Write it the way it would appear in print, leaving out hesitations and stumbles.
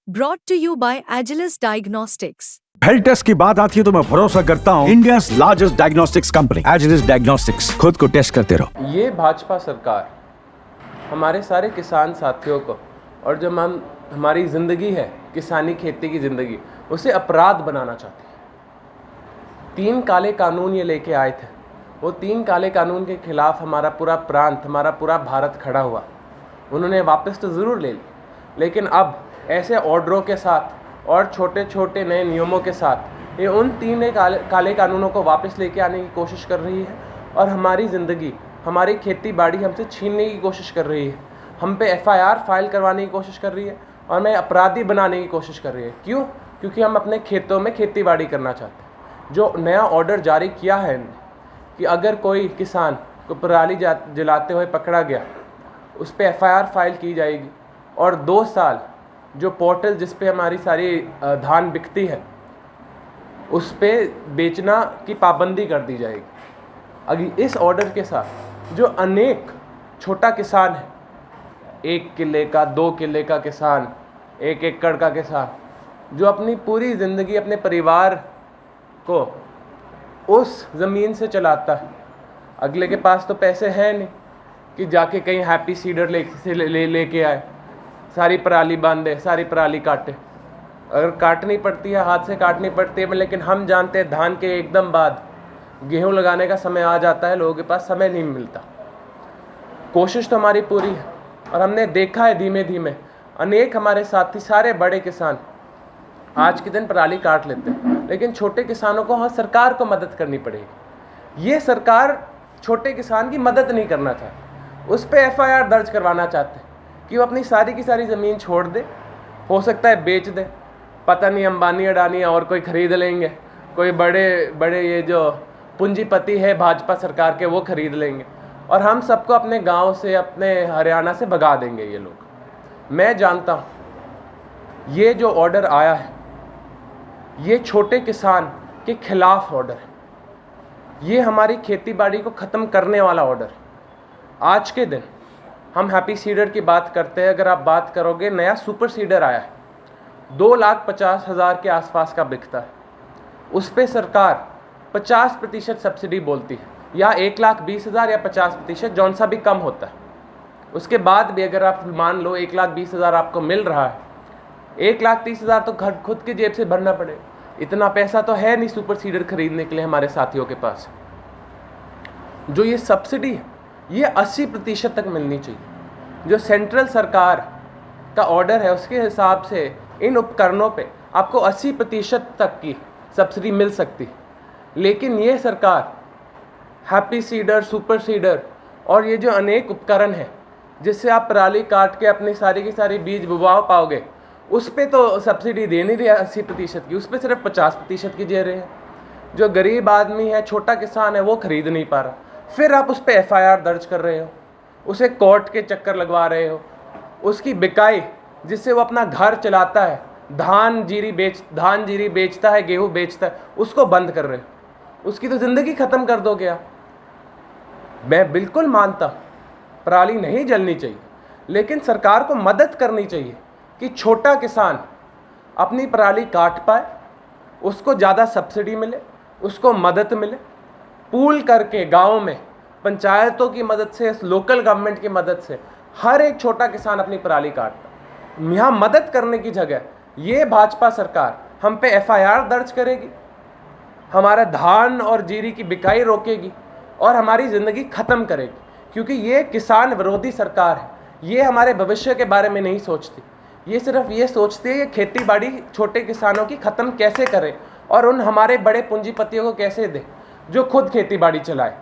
brought to you by Agilus Diagnostics. Health test की बात आती है तो मैं भरोसा करता हूँ India largest diagnostics company Agilus diagnostics. खुद को टेस्ट करते रहो। ये भाजपा सरकार हमारे सारे किसान साथियों को और जो हमारी ज़िंदगी है, किसानी खेती की ज़िंदगी, उसे अपराध बनाना चाहती है। 3 काले कानून ये लेके आए थे। वो 3 काले कानून के खिलाफ हमारा पूरा प्रांत, हमारा पूरा भारत खड़ा हुआ। उन्होंने वापस तो ज़रूर ले ली, लेकिन अब ऐसे ऑर्डरों के साथ और छोटे छोटे नए नियमों के साथ ये उन 3 काले कानूनों को वापस लेके आने की कोशिश कर रही है और हमारी ज़िंदगी, हमारी खेती बाड़ी हमसे छीनने की कोशिश कर रही है। हम पे FIR फाइल करवाने की कोशिश कर रही है और हमें अपराधी बनाने की कोशिश कर रही है। क्यों? क्योंकि हम अपने खेतों में खेती बाड़ी करना चाहते हैं। जो नया ऑर्डर जारी किया है कि अगर कोई किसान को पराली जलाते हुए पकड़ा गया, उस पर FIR फाइल की जाएगी और 2 साल जो पोर्टल जिस पे हमारी सारी धान बिकती है उस पे बेचना की पाबंदी कर दी जाएगी। अगर इस ऑर्डर के साथ जो अनेक छोटा किसान है, 1 किले का, 2 किले का किसान, 1 एकड़ का किसान, जो अपनी पूरी ज़िंदगी अपने परिवार को उस ज़मीन से चलाता है, अगले के पास तो पैसे हैं नहीं कि जाके कहीं हैप्पी सीडर लेके आए, सारी पराली बांधे, सारी पराली काटे। अगर काटनी पड़ती है, हाथ से काटनी पड़ती है, लेकिन हम जानते हैं धान के एकदम बाद गेहूं लगाने का समय आ जाता है, लोगों के पास समय नहीं मिलता। कोशिश तो हमारी पूरी है और हमने देखा है धीमे धीमे अनेक हमारे साथी, सारे बड़े किसान आज के दिन पराली काट लेते हैं, लेकिन छोटे किसानों को सरकार को मदद करनी पड़ेगी। ये सरकार छोटे किसान की मदद नहीं करना चाहती, उस पर FIR दर्ज करवाना चाहते हैं कि वो अपनी सारी की सारी ज़मीन छोड़ दे, हो सकता है बेच दे, पता नहीं अंबानी अडानी और कोई ख़रीद लेंगे, कोई बड़े बड़े ये जो पूंजीपति है भाजपा सरकार के, वो ख़रीद लेंगे और हम सबको अपने गांव से, अपने हरियाणा से भगा देंगे ये लोग। मैं जानता हूँ ये जो ऑर्डर आया है ये छोटे किसान के खिलाफ ऑर्डर है। ये हमारी खेती बाड़ी को ख़त्म करने वाला ऑर्डर है। आज के दिन हम हैप्पी सीडर की बात करते हैं, अगर आप बात करोगे, नया सुपर सीडर आया है, 2,50,000 के आसपास का बिकता है। उस पर सरकार 50% सब्सिडी बोलती है, या 1,20,000 या 50%, जौन सा भी कम होता है। उसके बाद भी अगर आप मान लो 1,20,000 आपको मिल रहा है, 1,30,000 तो खुद की जेब से भरना पड़ेगा। इतना पैसा तो है नहीं सुपर सीडर खरीदने के लिए हमारे साथियों के पास। जो ये सब्सिडी है ये 80% तक मिलनी चाहिए। जो सेंट्रल सरकार का ऑर्डर है उसके हिसाब से इन उपकरणों पे आपको 80% तक की सब्सिडी मिल सकती है, लेकिन ये सरकार हैप्पी सीडर, सुपर सीडर और ये जो अनेक उपकरण हैं जिससे आप पराली काट के अपनी सारी की सारी बीज बुवा पाओगे, उस पर तो सब्सिडी दे नहीं रही है 80% की, उस पर सिर्फ 50% की दे रहे हैं। जो गरीब आदमी है, छोटा किसान है, वो खरीद नहीं पा रहा, फिर आप उस पर FIR दर्ज कर रहे हो, उसे कोर्ट के चक्कर लगवा रहे हो, उसकी बिकाई जिससे वो अपना घर चलाता है, धान जीरी बेचता है, गेहूं बेचता है, उसको बंद कर रहे हो। उसकी तो ज़िंदगी ख़त्म कर दोगे आप। मैं बिल्कुल मानता हूँ पराली नहीं जलनी चाहिए, लेकिन सरकार को मदद करनी चाहिए कि छोटा किसान अपनी पराली काट पाए, उसको ज़्यादा सब्सिडी मिले, उसको मदद मिले। पूल करके गाँव में पंचायतों की मदद से, लोकल गवर्नमेंट की मदद से हर एक छोटा किसान अपनी पराली काट पाए। यहाँ मदद करने की जगह ये भाजपा सरकार हम पे FIR दर्ज करेगी, हमारा धान और जीरी की बिकाई रोकेगी और हमारी ज़िंदगी ख़त्म करेगी, क्योंकि ये किसान विरोधी सरकार है। ये हमारे भविष्य के बारे में नहीं सोचती, ये सिर्फ ये सोचती है कि खेती बाड़ी छोटे किसानों की ख़त्म कैसे करें और उन हमारे बड़े पूंजीपतियों को कैसे दे जो खुद खेती बाड़ी चलाए।